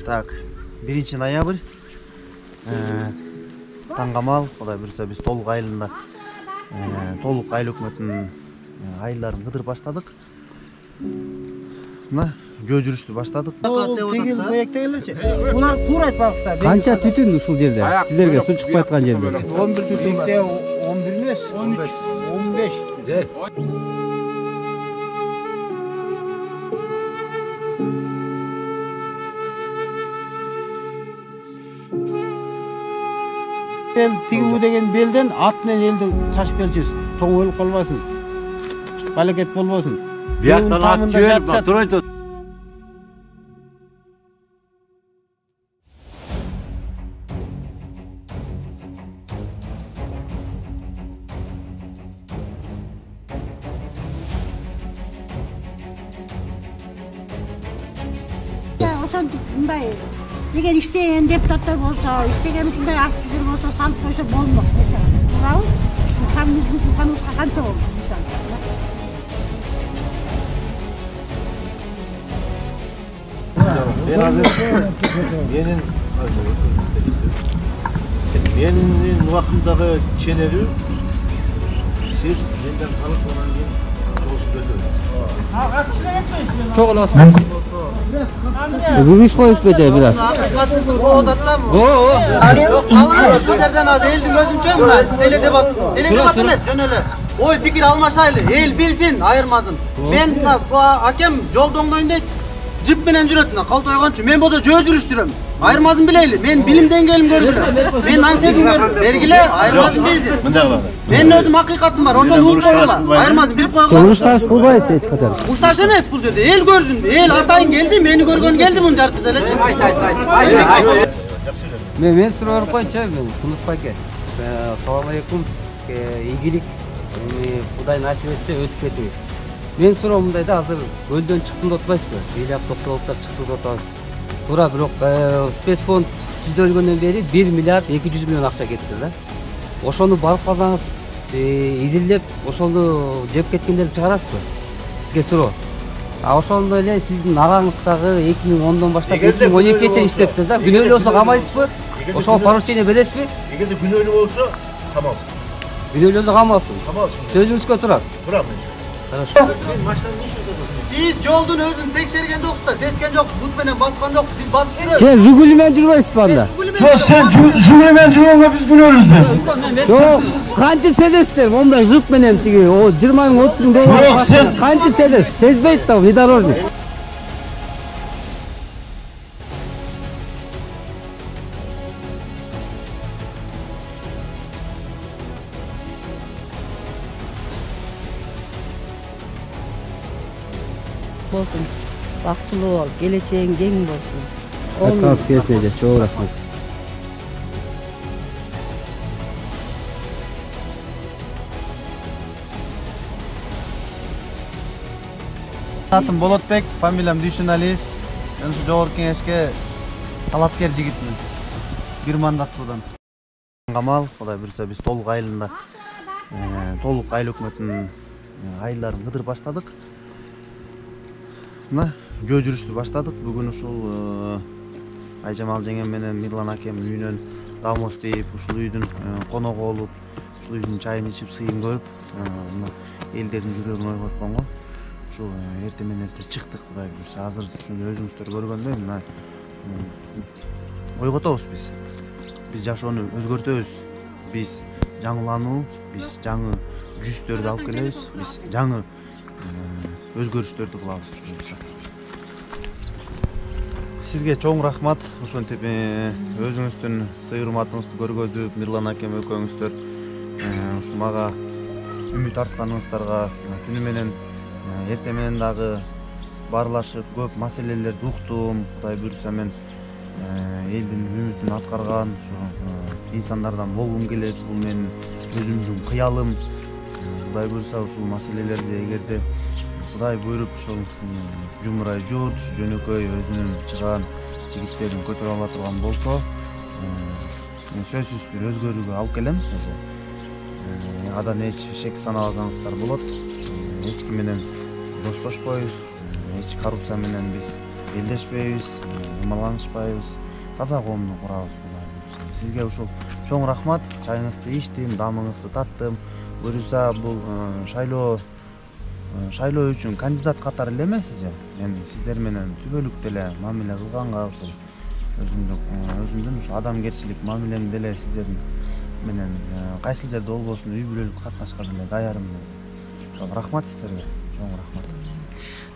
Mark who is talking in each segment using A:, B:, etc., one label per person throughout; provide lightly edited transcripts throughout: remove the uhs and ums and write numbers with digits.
A: Так, 1 ноябрь. Таңғамал, Құдай бұйырса біз толық айылында толық айыл өкмөтүнүн айылдарын кыдырып баштадык. Мына жөө жүрүштү баштадык.
B: Тегил бейектегилчи. Булар туура айтпакчы.
C: Канча түтүн ушул жерде? Силерге суу чыкпай аткан жерде?
B: 11 түтүнде 11 эмес, 15. Бел тигүү деген белден ат менен элди ташып келчүбүз. Тоң өлүп калбасын. Балекет болбосун.
D: Бияктан ат жиберип туройт.
E: Ошентип мындай эгер иштеген депутаттар болсо, иштеген ушундай активдер болсо салып койсо болмок нече. Туурабы? Каныбызга канча болду мисалы.
F: Менин убактымдагы ченери сиз менден калып анан кийин болушу көтөрүлөт.
C: Çok olasın. Бүгүн коюшпайт biraz.
A: Акыйкатсыздык болуп атат да. Жок, калган ушул жерден азыр элдин өзүнчө мына теледебат эмес, жөн эле ой пикир алмашайлы, эл билсин, айырмасын. Мен мына акем жолду оңдойн дейт, жип менен жүрөт мына калт ойгончу. Мен болсо жөө жүрүш жүрөм. Айырмасын билейли. Мен билим деңгээлим көргүлө. Мен ансезин көрдүм. Бергиле, айырмасын билсин. Мен өзүм акыйкатым бар. Ошону угуп койгула. Айырмасын билип койгула.
C: Урушташ кылбайсыз эч качан.
A: Урушташ эмес бул жерде. Эл көрсүн. Эл атайын келди, мени көргөн келди мун жарты элечи.
C: Мен сурооп койчу, мен Кунус байке. Салам алейкум. Ийгилик. Кудай насип этсе өтүп кетиңиз. Мен суроом мындай да, азыр көлдөн чыктым деп атпайсызбы? Ыйлап топтолуптар чыкты деп атабыз. Туура, бирок спецфонд түзүлгөндөн бери 1 миллиард 200 миллион акча кетти да. Ошону барып калсаңыз, изилдеп, ошону жеп кеткендерди чыгарасызбы? Сизге суроо. Ошондой эле сиздин агаңыз дагы 2010дон баштап 2012 чейин иштептир да. Күнөөлүү болсо камайсызбы? Ошого поручение бересизби?
F: Эгерде күнөөлүү болсо, камалсın.
C: Күнөөлүү камалсın. Сөзүңүзгө турат.
F: Турам.
C: Хорошо.
A: Siz жолдун өзүн текшерген жоксуз да, сескен жоксуз, бут менен баскан жоксуз. Биз басып беребиз.
C: Сен Жигули менен жүрбөйсүзбү анда?
B: Жок, sen Жигули менен жүргөнгө биз күнөөлүбүз.
C: Жок, кантип сезесиздер? Мондай жып менен тиги 20 мың 30 мың доллар кантип сезесиз? Сезбейт да, внедорожник.
G: Болsun. Бактылуу бол, келечегиң кең болсун.
C: Акас кетеже, чоң рахмат.
A: Атым Болотбек, фамилиям Дүйшүналиев. Мен ушу жогорку кеңешке талапкер жигитмин. Бир мандаттуудан. Камал, Кудай буйрса биз толук айылында толук айыл өкмөтүнүн айылдарын кыдырып баштадык. Мына жөө жүрүштү баштадык. Бүгүн ушул Айжамал жеңем менен Мирлан акем үйүнөн дамос дейип, ушул үйдүн коногу болуп, ушул үйдүн чайын ичип, сыйын көрүп, мына элдердин жүрөгүн ойготконго ушул эрте менен эрте чыктык. Кудай буйрса азыр ушуну өзүңүздөр көргөндөй мына ойготобуз биз. Биз жашоону өзгөртөбүз. Биз жаңылануу, биз жаңы жүздөрдү алып келебиз. Биз жаңы өзгөрүштөрдү кылабыз. Сизге чоң рахмат. Ошентип өзүңүздүн сый урматыңызды көргөзүп, Мирлан акем экөөңүздөр ушу мага үмүт артканыңыздарга түнү менен эрте менен дагы баарлашып көп маселелерди уктум. Кудай буйрса мен элдин үмүтүн аткарган ушу инсандардан болгум келет. Бул менин өзүмдүн кыялым. Кудай буйрса ушул маселелерди эгерде Кудай буйруп ушул жумурай журт, жөнөкөй өзүнүн чыган жигиттерин көтөрө ала турган болсо, мен сөзсүз бир өзгөрүүгө алып келем. Адан эч шек санабасаңыздар болот. Эч ким менен достошпойбуз, эч коррупция менен биз элдешпейбиз, ымаланышпайбыз, таза коомду курабыз. Сизге ушул чоң рахмат. Чайыңызды ичтим, дамыңызды таттым. Буюрса бул шайлоо үчүн кандидат катары эле эмес же. Мен сиздер менен түбөлүк деле мамиле кылганга ушул өзүмдүн ушу адамгерчилик мамилемди деле сиздердин менен кайсыл жерде болбосун үй бүлөлүк катнашка деле даярмын. Рахмат сиздерге, чоң рахмат.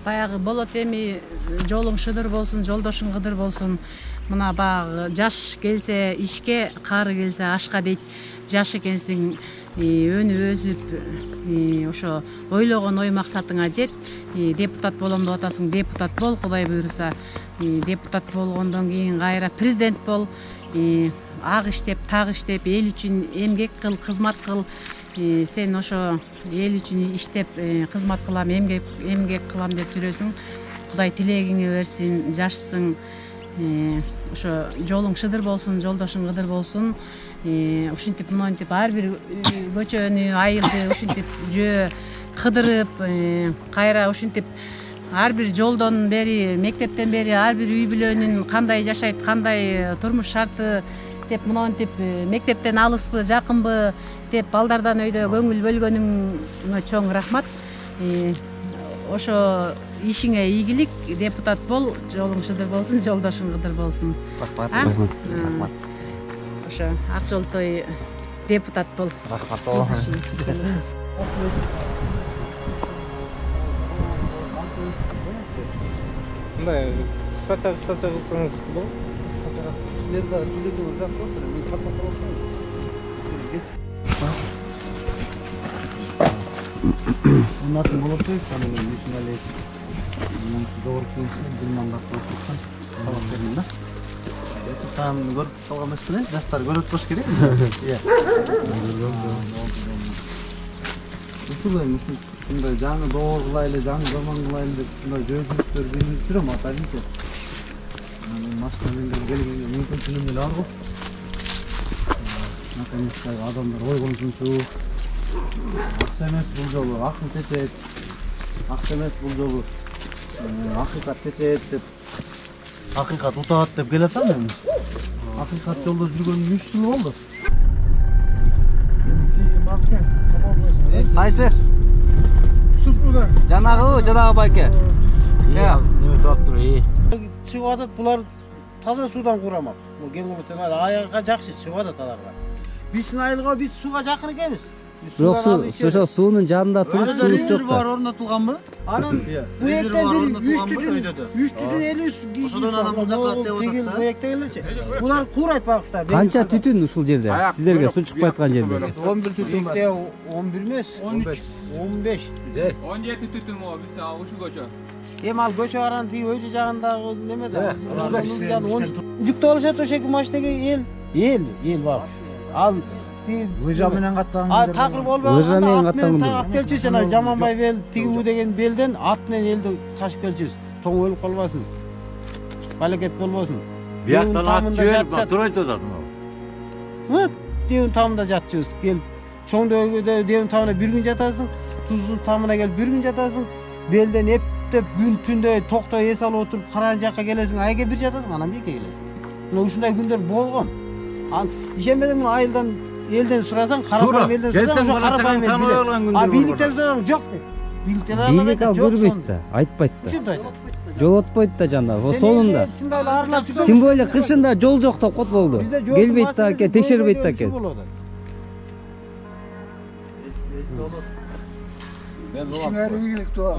H: Баягы болот эми жолуң шыдыр болсун, жолдошуң кыдыр болсун. Мына баягы жаш келсе ишке, кары келсе ашка дейт. Жаш экенсиң, өнү өзүп, ошо ойлогон ой максатыңа жет. Депутат болом деп атасың, депутат бол, Кудай буйруса. Депутат болгондон кийин кайра президент бол. Ак иштеп, так иштеп, эл үчүн эмгек кыл, кызмат кыл. Сен ошо эл үчүн иштеп, кызмат кылам, эмгек кылам деп жүрөсүң. Кудай тилегиңе берсин, жашсың. Ошо жолуң шыдыр болсун, жолдошуң кыдыр болсун. Ушинтип монтип ар бир көчөнү, айылды ушинтип жөө кыдырып, кайра ушинтип ар бир жолдон бери, мектептен бери ар бир үй бүлөнүн кандай жашайт, кандай турмуш шарты деп монтип мектептен алыспы, жакынбы деп балдардан өйдө көңүл бөлгөнүңө чоң рахмат. Ошо ишиңе ийгилик, депутат бол, жолуң шыдыр болсун, жолдошуң кыдыр болсун.
A: Рахмат.
H: Ошо ак жолтой депутат бол.
A: Рахмат болом.
B: Мындай кыскача кылсаңыз болот. Силер да сүйлөгөнүң жакшы болот. Мен чарчап калып Ondan bulup değil, sanırım düşünmeli. Doğru kıyımsın, bilmem bakma tutsan. Tamam dedim de. Tutan görüp kalgan üstüne, yaşlar görüp koş gerek mi? Iya. Usulayım, şunday canı doğru kılaylı, canı zaman kılaylı dep, şunday gözmüştür, bilmiştir ama atayım ki. Maşinayla gelgenge mümkün tünümeli argo. Наконец-то adamlar oy konuşun şu. Акча эмес бул жолу, акыл чечет. Акча эмес бул жолу. Акыйкат чечет деп. Акыйкат утат деп келатам мен. Акыйкат жолдо жүргөнүм 3 жыл болду. Маска капал койсоң.
C: Кайсы?
B: Супруда.
C: Жанагы байке.
D: Неме трактор
B: Чыгып атат, булар таза судан курамак. Бул кеңгурсен аягга жакшы чыгып атат аларга. Биздин айылга биз сууга жакын экенбиз.
C: Бирок ошо суунун жанында туруп суубуз жок да.
B: Бар орнотулганбы? Анан бу ектен 3 түтүн 50 ошодон адам бул жакка деп атат. Бу екте келечи. Булар курайт багыштар.
C: Канча түтүн ушул жерде? Сиздерге суу чыкпай аткан жерде?
B: 11 түтүн бар. Екте 11 эмес, 13, 15.
I: 17 түтүн о, бизде ушу көчө.
B: Эми ал көчө баран тиги өйдө жагындагы неме да? 13. Жүктө алышат ошо эки машинеге эл бар. Ал лыжа менен каттаган. Такыр болбоганда ат менен тагып келчү сен Жаманбай бел тигүү деген белден ат менен элди ташып келчүбүз. Тоң өлүп калбасын. Балекет болбосун.
D: Бияктан ат жіберіп, тұрайт одат.
B: Девин тамында жатчыбыз. Келип, чоңдөгөдө девин тамына бир күн жатасың, Туздун тамына келип бир күн жатасың. Белден эптеп күн түндө токтой эс алып отуруп каран жакка келесиң, айга бир жатасың, анан бийке келесиң. Мына ушундай күндөр болгон. Ишенбедиң мына айылдан элден сурасаң, карапайым элден сурасаң, ошо карапайым эл билет. А бийликтен сурасаң, жок дейт. Бийликтен
C: бийлик ал көрбөйт да, айтпайт да.
B: Ушинтип айтат.
C: Жолотпойт да жана, сонунда.
B: Чындап эле арылап жүрсөң.
C: Тим более кышында жол жок деп кот болду. Келбейт да экен, текшербейт да экен.
J: İşinler iyilik dua.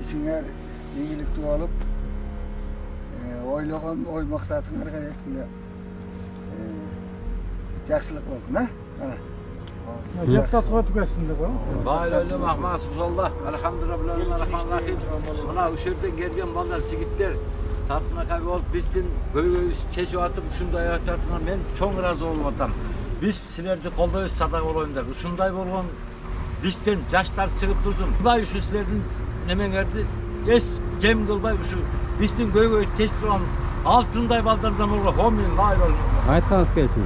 J: İşinler iyilik dua alıp oylagan oy maksatыңарга yetkile жақсылық болсын, ha?
B: Депутат коюп келсин деп го.
D: Baylaylı Mahmut Sulda, elhamdülillahirrahmanirrahim. Buna uşerden gelgen ballar, jigitler tatına kabi olup bizden göy çeşip atıp uşunday ayatına men çoğun razı olup atam. Biz silerdi koldoyuz sadak olayım der. Uşunday bolgon bizden yaşlar çıkıp dursun. Bay uşu silerden nemengerdi es gem kılbay uşu bizden göy teşbir olan altınday ballardan olur. Homin vay olun.
C: Айтқаныңыз келсин.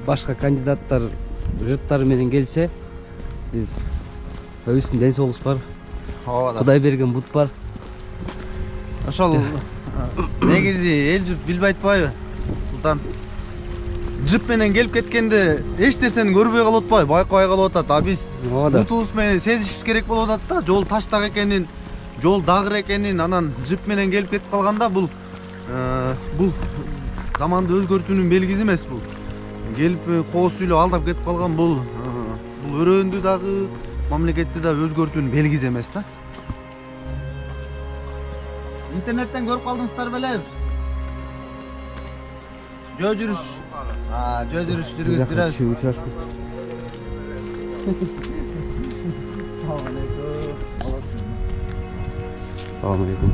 C: башка кандидаттар жыттары менен келсе, биз өбүбүздүн ден соолугубуз бар.
A: Ооба.
C: Кудай берген бут бар.
A: Ошол негизи эл журт билбей атпайбы? Султан жып менен келип кеткенде эч нерсени көрбөй калып атпайбы? Байкабай калып атат. А биз бутубуз менен сезишибиз керек болуп атат да. Жол таштак экенин, жол дагыр экенин, анан жып менен келип кетип калганда бул заманды өзгөртүүнүн белгиси эмес бул. Келип кооз сүйлөп алдап кетип калган бул өрөөндү дагы, мамлекетти да өзгөртүүнүн белгиси эмес да. İnternetten görüp kaldыңыздар белебиз. Жөө жүрүш. Жөө жүрүш жүргүзүп жүрөбүз.
C: Салам алейкум.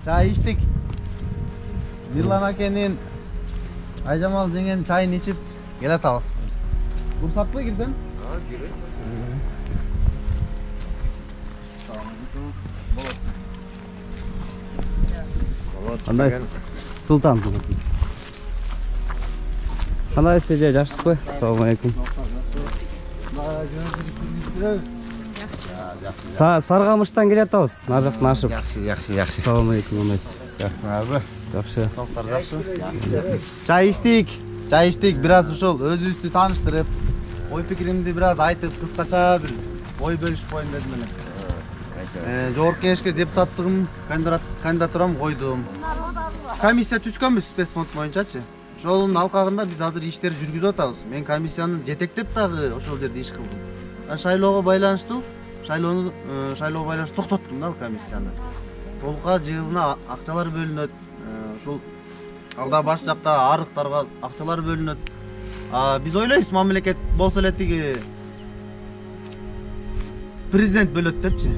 A: Çay içtik. Miрлан акенин Айжамал жеңенин чайын ичип келе атабыз. Уруксатпы кирсем?
F: Кире.
C: Кандай Султан. Кандайсыз же, жакшысызбы? Ассаламу алейкум. Саргамыштан келе атабыз. Нары жактан ашып.
F: Жакшы.
C: Ассаламу алейкум, кандайсыз?
F: Жакшы.
C: Жакшы.
A: Соктор жакшы. Чай içtik. Biraz ошол өзүбүздү тааныштырып, ой пикиримди biraz айтып, кыскача бир ой бөлүшүп коеюн дедим эле. Жогорку кеңешке депутаттыгым кандидатурам койдум. Комиссия түзгөнбүз спецфонд боюнчачы. Ошонун алкагында биз азыр иштерди жүргүзүп атабыз. Мен комиссияны жетектеп дагы ошол жерде иш кылдым. Шайлоого байланыштуу, шайлоого байланыштуу токтоттум да комиссияны. Толука жылына акчалар бөлүнөт. Ушул алда баш жакта арыктарга акчалар бөлүнөт. Биз ойлойбуз мамлекет болсо эле тиги президент бөлөт депчи.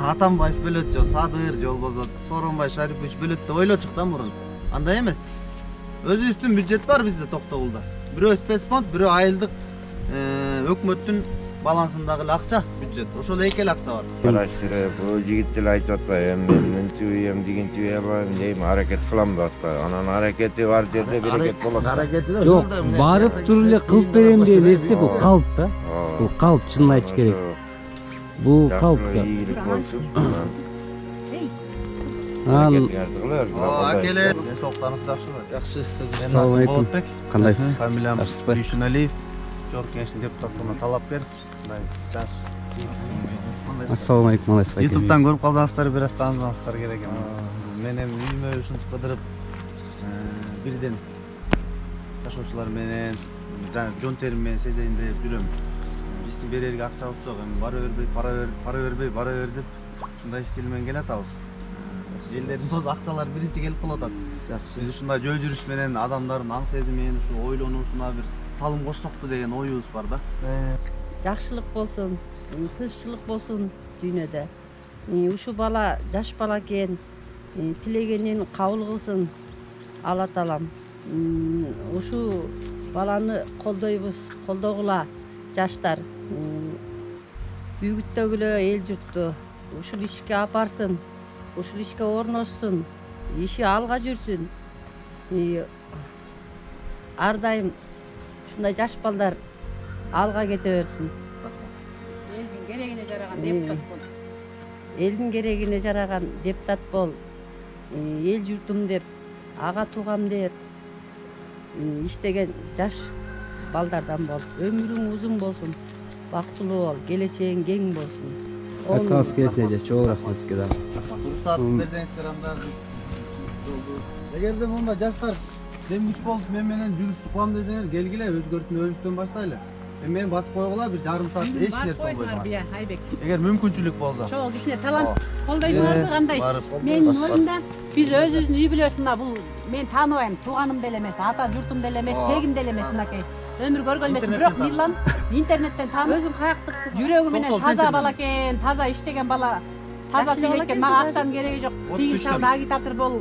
A: Атамбаев бөлөт же Садыр же болбосо Сооронбай Шарипович бөлөт деп ойлочук да мурун. Андай эмес. Өзүбүздүн бюджет бар бизде Токтогулда. Бирөө спецфонд, бирөө айылдык өкмөттүн балансындагы эле акча бюджет. Ошол эки эле акча бар.
F: Караштырып, жигиттер айтып атпайбы, мынтип, дигинтип алам дейм, аракет кылам деп атпайбы. Анан аракети бар жерде берекет болот.
C: Жок, барып туруп эле кылып берем деген нерсе бул калп да. Бул калп, чынын айтыш керек. Бул калп.
F: Ийгилик болсун.
A: Акелер, соктаныз жакшыбы? Жакшы.
C: Ассаламу алейкум. Кандайсыз?
A: Фамилиям Дүйшүналиев. Жогорку кеңештин депутаттыгына талапкер.
C: Ассаламу алейкум, кандайсыз?
A: YouTube'дан көрүп калсаңыздар, бир аз таанысаңыздар керек эми. Мен эми үйүмө ушинтип кыдырып, бирден жашоочулар менен, жон терим менен сезейин деп жүрөм. Биздин берерге акчабыз жок, эми бара бер деп ушундай стил менен келе атабыз. Желдердин тоз акчалар биринчи келип калып атат. Жакшы. Биз ушундай жөө жүрүш менен адамдардын аң сезимин, ушу ойлонуусуна бир салым кошсокту деген оюбуз бар да.
G: Жакшылык болсун, тынччылык болсун дүйнөдө. Ушу бала жаш бала экен, тилегенин кабыл кылсын Алла таалам. Ушу баланы колдойбуз, колдогула жаштар. Бүгүттөгүлө эл журтту ушул ишке апарсын. Ушул ишке орношсун, иши алга жүрсүн. Ар дайым ушундай жаш балдар алга кете берсин.
H: Элдин керегине жараган депутат бол.
G: Элдин керегине жараган депутат бол. Эл журтум деп, ага туугам деп иштеген жаш балдардан бол. Өмүрүң узун болсун, бактылуу бол, келечегиң кең болсун.
C: Айтканыңыз келсин эже, чоң рахмат сизге дагы.
A: Уруксат берсеңиздер анда. Эгерде монда жаштар дем күч болуп мен менен жүрүш кылам десеңер, келгиле, өзгөртүүнү өзүбүздөн баштайлы. Мен басып койгула бир жарым саат эч нерсе болбойт.
H: Айбек.
A: Эгер мүмкүнчүлүк болсо.
H: Чоң кичине талант колдойсуңарбы кандай? Менин ойумда биз өзүбүздүн үй бүлөсүндө бул мен тааныбайм, тууганым деле эмес, ата журтум деле эмес, тегим деле эмес мынакей. Өмүр көргөн эмес, бирок Мирлан интернеттен таанып,
G: Өзүң каяктыксың?
H: жүрөгү менен таза бала экен, таза иштеген бала, таза сүйлөйт экен. Мага акчанын кереги жок. Тиги чалды агитатор бол,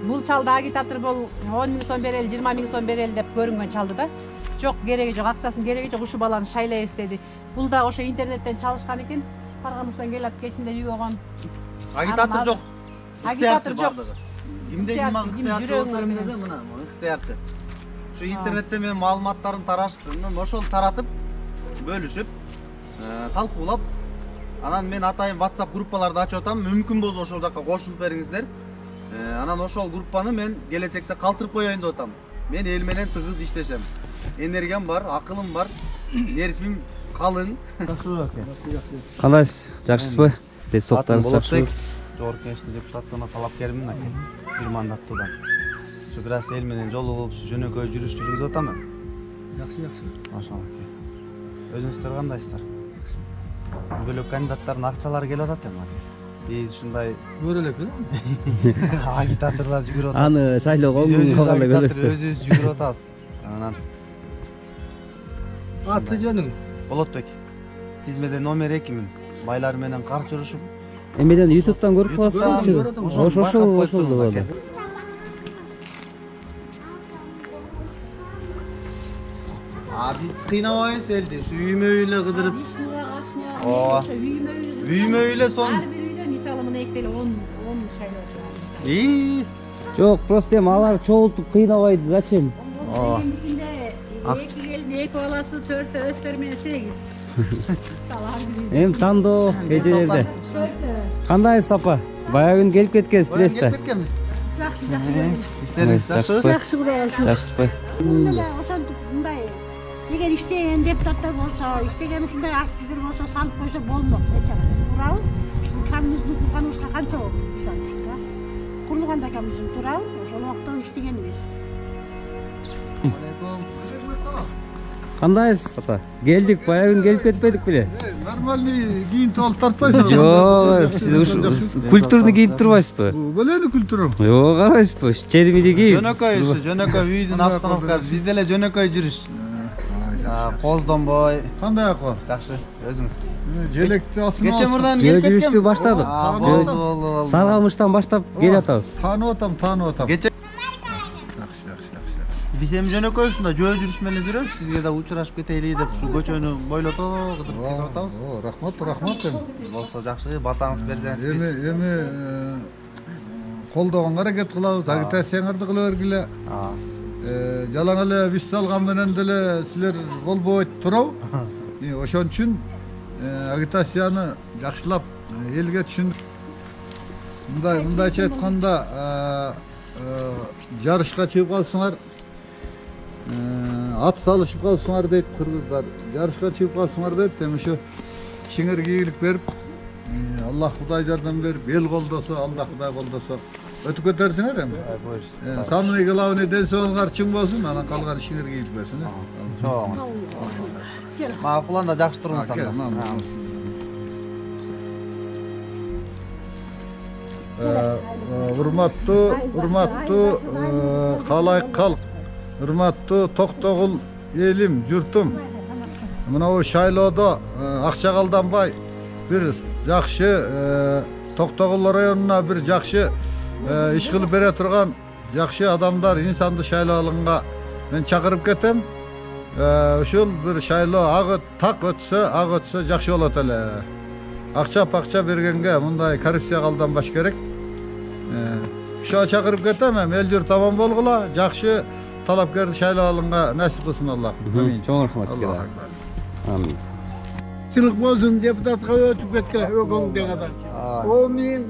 H: бул чалды агитатор бол, 10 миң сом берели, 20 миң сом берели деп көрүнгөн чалды да. Жок, кереги жок, акчасынын кереги жок, ушу баланы шайлайбыз деди. Бул да ошо интернеттен чалышкан экен. Каргамыштан келат кечинде үйгө кон.
A: Агитатор жок.
H: Агитатор жок.
A: Кимде ким ыктыярчы болуп берем десе мына ыктыярчы. Şu internette men маалыматтарын тарашып, ошол таратып, бөлүшүп, талкуулап, анан мен атайын WhatsApp группаларды ачып атам, мүмкүн болсо ошол жакка кошулуп бериңиздер. Анан ошол группаны мен келечекте калтырып коеюн деп атам. Мен эл менен тыгыз иштешем. Энергиям бар, акылым бар, нервим калың.
C: Кандайсыз? Жакшысызбы? Тез соктарыңыз жакшыбы?
A: Жогорку Кеңештин депутаттыгына талапкермин аке. Бир мандаттуудан. Şu biraz el менен жолугуп, жөнөкөй жүрүш жүргүзүп атамын.
J: Жакшы, жакшы.
A: Машалла аке. Өзүңүздөр кандайсыздар? Бөлөк кандидаттардын акчалары келип атат эми аке. Биз ушундай
J: Көрөлөкпү.
A: агитаторлар жүгүрүп атат.
C: Аны шайлоого калганда көрөсүздөр.
A: Өзүбүз жүгүрүп атабыз. Анан
J: Аты жөнүң?
A: Болотбек. Тизмеде номер 2-мин. Байлар менен каршы урушуп.
C: Эмеден YouTube'дан көрүп каласызбы? Ошол болду.
A: Биз кыйнабайбыз элди. Ушу үймө үйлө кыдырып. Үймө үйлө сон.
H: Ар бир үйдө мисалы мына экдели 10 шайлоочу бар.
C: Жок, просто эми алар чогултуп кыйнабайды, зачем?
H: Дегендикинде 2 келин 2 баласы 4 өстөр менен 8. Мисалы ар бир үйдө.
C: Эми тандоо эжелерде. Кандай сапа? Баягы күн келип кеткенсиз, билесиз да?
H: Жакшы, жакшы.
A: Иштериңиз жакшыбы?
E: Жакшы Кудайга шүгүр.
C: Жакшысызбы?
E: Эле ошентип мындай эгер иштеген депутаттар болсо, иштеген ушундай активдер болсо салып койсо болмок нече. Туурабы? Коммунизм курганыбызга канча болду мисалы. Курулганда коммунизм туурабы? Ошол убакта иштегенбиз.
C: Кандайсыз ата? Келдик, баягы күн келип кетпедик беле?
J: Нормальный кийинтип алып тартпайсың.
C: Жок, сиз культурный кийинип турбайсызбы?
J: Белени культура.
C: Жок, карайсызбы? Чермиди кийип.
A: Жөнөкөй үйдүн обстановкасы, бизде эле жөнөкөй жүрүш. Поздонбой.
J: Кандай акыл?
A: Жакшы, өзүңүз.
J: Желекти асына.
A: Кече мурдан келип кеткен.
C: Жүрүштү баштадык.
A: Болду.
C: Саргалмыштан баштап келип атабыз.
J: Таанып атам.
A: Кече
J: Жакшы.
A: биз эми жөнөкөй ушунда жөө жүрүш менен жүрөбүз. Сизге да учурашып кетели деп ушу көчөнү бойлото кыдырып кетип атабыз.
J: Рахмат эми.
A: Болсо жакшы, батаңыз берсеңиз биз.
J: Эми колдогонго аракет кылабыз, агитацияңарды кыла бергиле. Жалаң эле биз салган менен деле силер болбойт турабы? Ошон үчүн агитацияны жакшылап элге түшүндүк. Мындайча айтканда жарышка чыгып калсаңар, ат салышып калсаңар дейт кыргыздар. Жарышка чыгып калсаңар дейт, эми ушу ишиңерге ийгилик берип, Аллах Кудай жардам берип, эл колдосо, Алла Кудай колдосо өтүп кетерсиңер эми. Самый главный ден соолугуңар чың болсун, анан калган ишиңерге ийгилик берсин.
A: Макул анда жакшы туруңуз анда. Урматтуу калайык калк, урматтуу Токтогул элим, журтум. Мына шайлоодо акча калданбай бир жакшы Токтогул районуна бир жакшы иш кылып бере турган жакшы адамдар инсанды шайлоо алганга мен чакырып кетем. Ушул бир шайлоо так өтсө жакшы болот эле. Акча бергенге мындай коррупцияга алданбаш керек. Ошо чакырып кетем, эл журт аман болгула, жакшы талапкерди шайлоо алганга насип кылсын Аллах. Амин.
C: Чоң рахмат сизге. Амин.
J: Чылык болсун, депутатка өтүп кеткен өкөң деген адам. О менин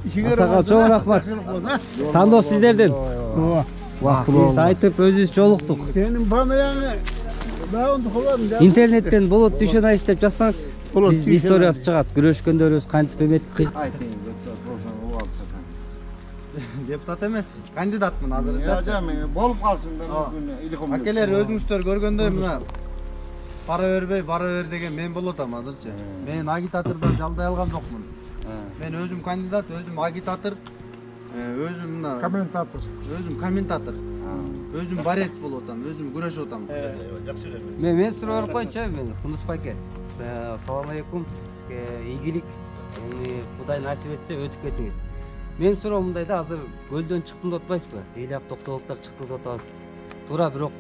C: Асака чоң рахмат. Тандоо сиздерден. Сиз айтып өзүбүз жолуктук.
J: Сенин фамилияңы
C: Интернеттен болот түшөн деп жазсаңыз, биз историясы чыгат. Күрөшкөндөрүбүз кантип эметип
A: Депутат эмес, кандидатмын азыр.
J: Болуп калсын мен.
A: Акелер өзүңүздөр көргөндөй мына бара бер деген мен болуп атам азырчы. Мен агитатордон жалдай алган жокмун. Мен өзүм кандидат, өзүм агитатор, өзүм мына комментатор. Өзүм борец болуп атам, өзүм күрөшүп атам.
C: Мен суроо коюнчу, мен Кунус байке. Салам алейкум. Сизге ийгилик. Кудай насип этсе өтүп кетиңиз. Мен суроо мындай да, азыр көлдөн чыктым деп атпайсызбы? Ыйлап токтогулдар чыкты деп атабыз. Туура, бирок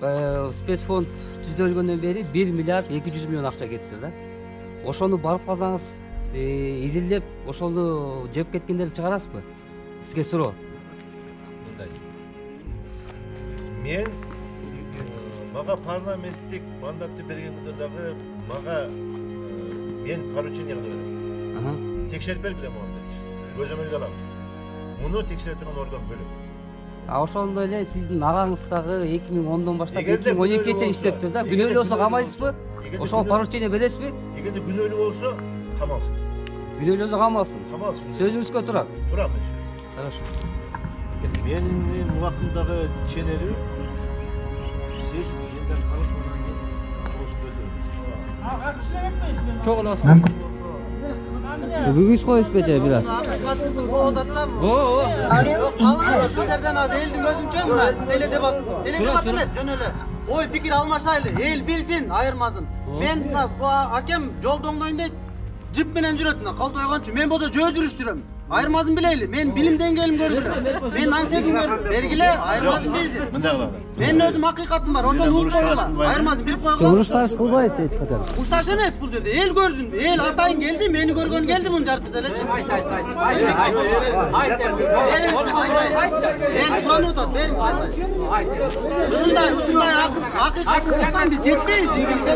C: спецфонд түзүлгөндөн бери 1 миллиард 200 миллион акча кетти да. ошону барып калсаңыз, изилдеп, ошону жеп кеткендерди чыгарасызбы? Сизге суроо.
K: Мен мага парламенттик мандатты бергенде дагы мага мен поручение берем. Текшерип бергиле могу деп. Көзөмөлгө алам. Муну текшере турган орган бөлөк.
C: Ошондой эле сиздин агаңыз дагы 2010дон баштап 2012-че иштептир да. Күнөөлүү болсо камайсызбы? Ошого поручение бересизби?
K: Эгерде күнөөлүү болсо, камалсын.
C: Күнөөлүү болсо камалсын.
K: Камалсын.
C: Сөзүңүзгө турасыз.
K: Турам.
C: Хорошо.
K: Менин убактымдагы ченери сиз жентер
C: Çok Бүгүз коюпсузбу же бир аз?
B: Катсыздык болуп атат да. Жок, калыңыз ошол жерден азыр элдин өзүнчө мына теледебат эмес, жөн эле ой пикир алмашайлы, эл билсин, айырмасын. Мен мына акем жолду оңдойн дейт, жип менен жүрөт мына колдой койгончу. Мен болсо жөө жүрүш жүрөм. Айырмасын билейли. Мен билим деңгээлим көргүлө. Мен наң сезим көргүлө. Бергиле, айырмасын билсин. Мен өзүм акыйкатым бар. Ошону угуп койгула. Айырмасын билип койгула.
C: Урушташ кылбайсыз эч качан.
B: Урушташ эмес бул жерде. Эл көрсүн. Эл атайын келди, мени көргөн келди муну жартысы элечи. Эл суранып атат, бериңиз айтай. Ушундай акыйкатсыздыктан биз жетпейбиз ийгиликке.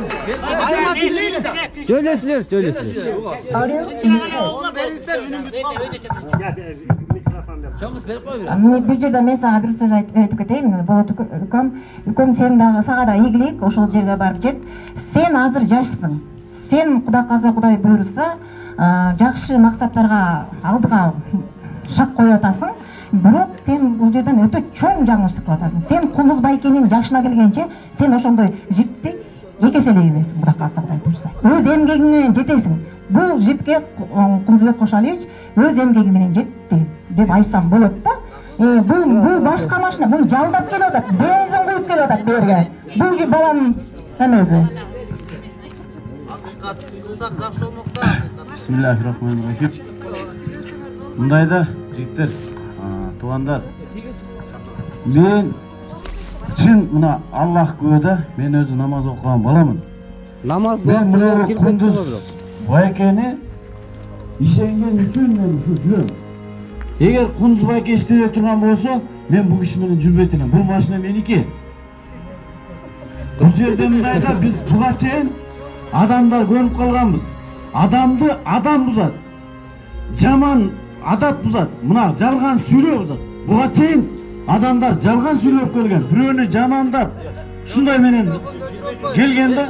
B: Айырмасын билейиш да.
C: Жөлөсүлөр.
B: Onu бериңиздер, үнүм бүтүп калды.
L: Бир жерде мен сага бир сөз айтып кетейин. Болот үкөм сен дагы сага да ийгилик ошол жерге барып жет. Сен азыр жашсың. Сен Кудай каза Кудай буйруса, жакшы максаттарга алдыга шак коюп атасың. Бирок сен бул жерден өтө чоң жаңылыштык кылып атасың. Сен Кундуз байкенин жашына келгенче сен ошондой жипти эки эселей эмессиң, Кудай каза Кудай буйруса. Өз эмгегиң менен жетесиң. Бул жипке Кундузбек Кошалиевич өз эмгеги менен жетти деп айтсам болот да. Бул башка машина, бул жалдап келип атат, бензин куюп келип атат берге. Бул баланын эмеси.
B: Акыйкат кылсак жакшы болмок да.
M: Бисмиллахиррахманиррахим. Мындайда жигиттер, туугандар. Мен чын мына Аллах күбөдө, мен өзү намаз окуган баламын.
C: Намаз
M: Кундуз байкени ишенген үчүн мен ушу жүрөм. Эгер Кундуз байке иштебей турган болсо, мен бул киши менен жүрбөйт элем. Бул машина меники. Бул жерде мындайда биз буга чейин адамдар көнүп калганбыз. Адамды адам бузат. Жаман адат бузат. Мына жалган сүйлөө бузат. Буга чейин адамдар жалган сүйлөп келген. Бирөөнү жамандап ушундай менен келгенде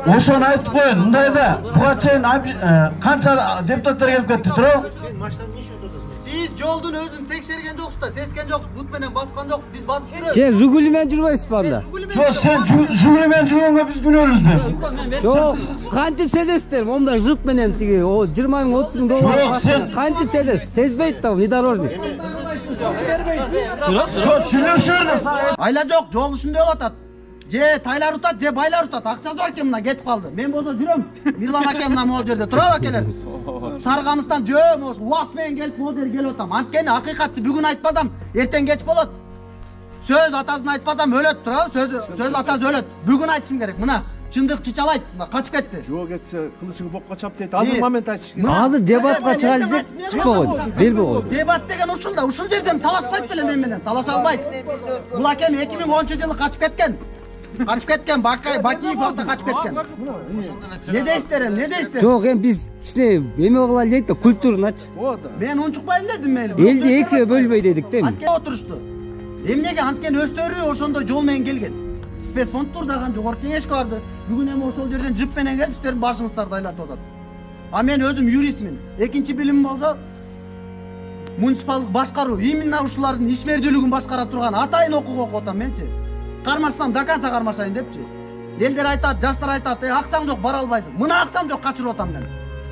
M: ошону айтып коеюн. Мындайда буга чейин канча депутаттар келип кетти, туурабы?
B: Сиз жолдун өзүн текшерген жоксуз да, сескен жоксуз, бут менен баскан жоксуз, биз басып жүрөбүз.
C: Же Жигули менен жүрбөйсүзбү анда?
M: Жок, сен Жигули менен жүргөнгө биз күнөөлүүбүзбү?
C: Жок, кантип сезесиздер? Момда жык менен тиги 20 000 30 000 доллар.
M: Жок,
C: кантип сезесиз? Сезбейт да, внедорожник.
M: Жок, сүйлөшөбүз.
B: Айла жок, жол ушундай болуп атат. Же тайлар утат, же байлар утат. Акчасы бар экен мына кетип калды. Мен болсо жүрөм. Мирлан акем мына могул жерде турабы акелер? Саргамыстан жөөм ош уас менен келип могул жерге келип атам. Анткени акыйкатты бүгүн айтпасам, эртең кеч болот. Сөз атасын айтпасам өлөт, турабы? Сөз атасы өлөт. Бүгүн айтышым керек. Мына чындык чычалайт, качып кетти.
K: Жоо кетсе кылычыңы бокко чап дейт. Азыр момент айтыш керек.
C: Азыр дебатка чыга десек чыкпаган. Бербей койду.
B: Дебат деген ушул да, ушул жерден талашпайт беле мен менен. Талаша албайт. Бул акем 2010-жылы качып кеткен. Качып кеткен, Бакиев акта качып кеткен. Не дейсиздер эми, не дейсиздер?
C: Жок, эми биз кичине эме кылалы дейт да, культурначы.
B: Мен унчукпайын дедим мен.
C: Элди экиге бөлбөй дедик да эми.
B: Анткени отурушту. Эмнеге анткени өстөрү ошондой жол менен келген. Спецфонд турдаган жогорку кеңешке барды. Бүгүн эми ошол жерден жип менен келип сиздердин башыңыздарды айлатып атат. А мен өзүм юристмин. Экинчи билимим болсо муниципалдык башкаруу, именно ушулардын ишмердүүлүгүн башкара турган атайын окуп атам менчи. Кармашсам до конца кармашайын депчи. Элдер айтат, жаштар айтат, акчаң жок бара албайсың. Мына акчам жок, качырып атам мен.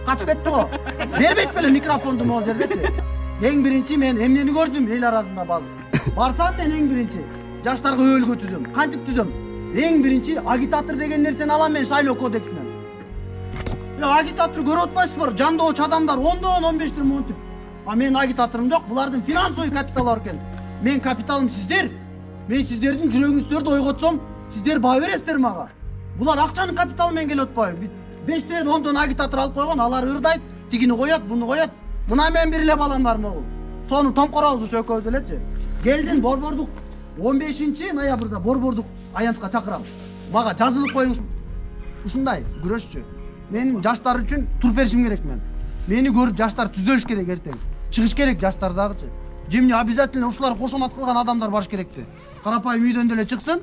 B: Качып кетти го. Бербейт беле микрофонду могул жердечи. Эң биринчи мен эмнени көрдүм эл арасында базы. Барсам мен эң биринчи жаштарга өбөлгө түзөм. Кантип түзөм? Эң биринчи агитатор деген нерсени алам мен шайлоо кодексинен. Агитатор көрүп атпайсызбы? Жандоочу адамдар 10дон 15ден монтип. А мен агитаторум жок, булардын финансовый капиталы бар экен. Мен капиталым сиздер. Мен сиздердин жүрөгүңүздөрдү ойготсом, сиздер баа бересиздер мага. Булар акчанын капиталы менен келип атпайбы. 5-тен 10-тон агитатор алып койгон, алар ырдайт, тигини коёт, буну коёт. Мына мен бир эле балам бар могул. Тону томкоробуз ушу экөөбүз элечи. Келдин Борбордук 15 ноябрда Борбордук аянтка чакырам. Мага жазылып коюңуз. Ушундай күрөшчү. Менин жаштар үчүн тур беришим керек мен. Мени көрүп жаштар түзөлүш керек эртең. Чыгыш керек жаштар дагычы. Жемне обязательно ушулар кошомат кылган адамдар барыш керекпи? Карапайым үйдөн деле чыксын.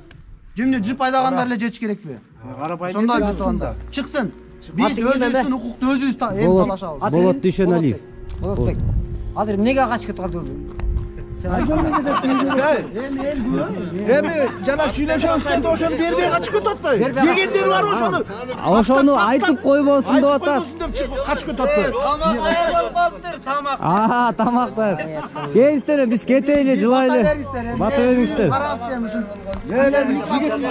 B: Жемне жип айдагандар эле жетиш керекпи? Карапайым ошондой чыксында. Чыксын. Биз өзүбүздүн укукту өзүбүз эм талашабыз.
C: Болот Дүйшөналиев. Болотбек. Азыр эмнеге качып кетип калды?
N: Эми жана сүйлөшөбүз ошону бербей качып кетип атпайбы? Дегендер бар ошону.
C: Ошону айтып койбосун деп атат.
N: Качып кетип атпайбы?
C: Тамак. Тамактар. Келиңиздер, биз кетели, жылайлы. Бата бериңиздер.
N: Бери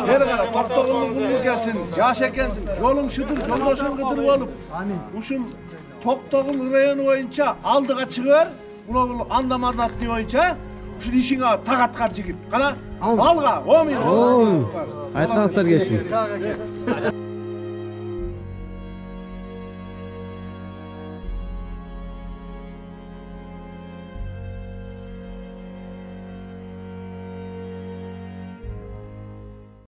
N: кара, Токтогулдун күнү келсин, жаш экенсиң, жолуң шыдыр, жолдошуң кыдыр болуп. Ушул Токтогул району боюнча алдыга чыгар. Бул андамадатты боюнча ушул ишиңе так аткар жигит. Кана, алга, 10 миң.
C: Айтыңыздар келсин.